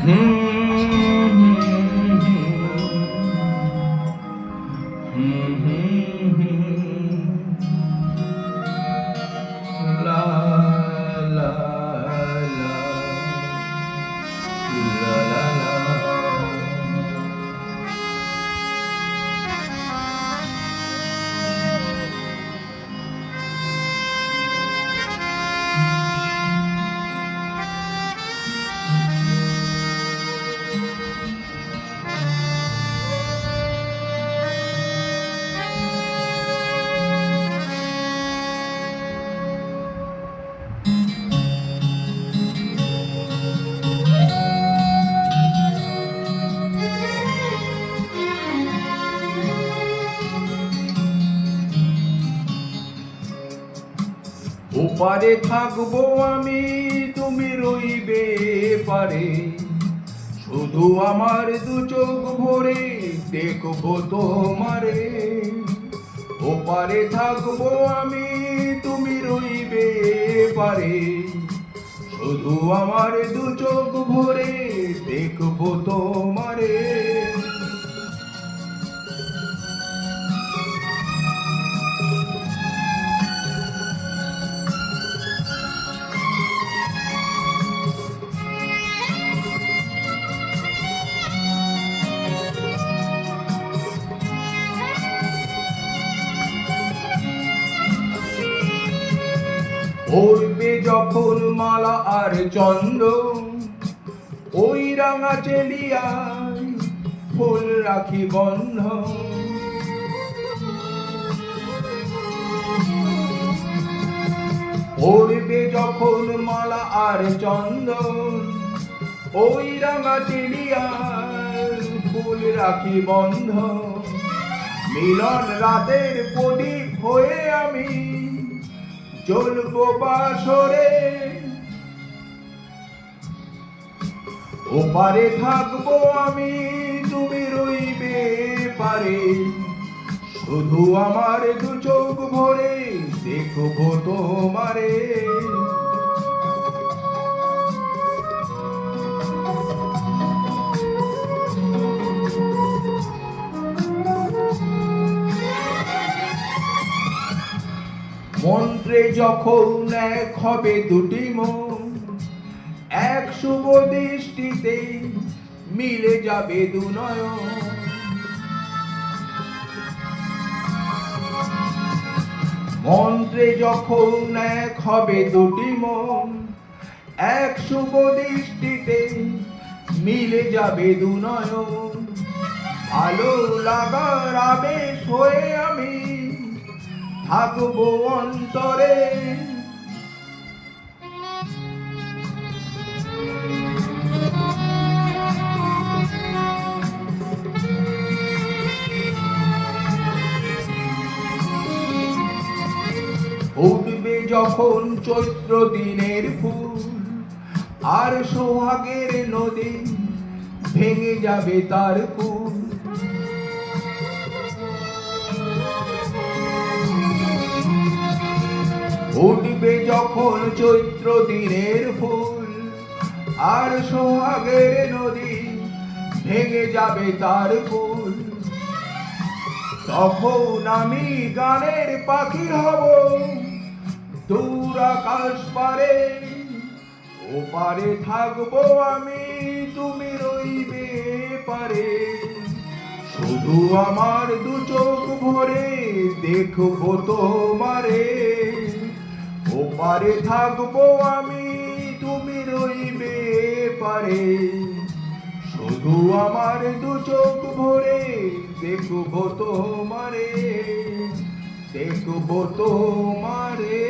La la la la la la. ওপারে থাকবো আমি, তুমি রইবে পারে, শুধু আমার দু চোখ ভরে দেখবো তোমারে। ওপারে থাকবো আমি, তুমি রইবে পারে, শুধু আমার দু চোখ ভরে দেখবো তোমারে। পড়বে যখন মালা আর চন্দন, ওই রাঙা চেলিয়ায় ফুল রাখি বন্ধ। পড়বে যখন মালা আর চন্দন, ওই রাঙা চেলিয়ায় ফুল রাখি বন্ধ। মিলন রাতের প্রদীপ হয়ে আমি জ্বলবো বাসরে। ওপারে থাকবো আমি, তুমি রইবে পারে, শুধু আমার দু চোখ ভরে দেখবো তোমারে। মন্ত্রে যখন এক হবে দুটি মন, এক শুভ দৃষ্টিতে মিলে যাবে দু নয়ন। মন্ত্রে যখন এক হবে দুটি মন, এক শুভ দৃষ্টিতে মিলে যাবে দু নয়ন। ভালো লাগার আবেশ হয়ে আমি থাকবো অন্তরে। উঠবে যখন চৈত্র দিনের ফুল, আর সোহাগের নদী ভেঙে যাবে তার কুল। উঠবে যখন চৈত্র দিনের ফুল, আর সোহাগের নদী ভেঙে যাবে তার কুল। তখন আমি গানের পাখি হব দূর আকাশ পারে। ওপারে থাকবো আমি, তুমি রইবে পারে, শুধু আমার দু চোখ ভরে দেখবো তোমারে। ওপারে থাকবো আমি, তুমি রইবে পারে, শুধু আমার দু চোখ ভরে দেখবো তোমারে, দেখবো তোমারে।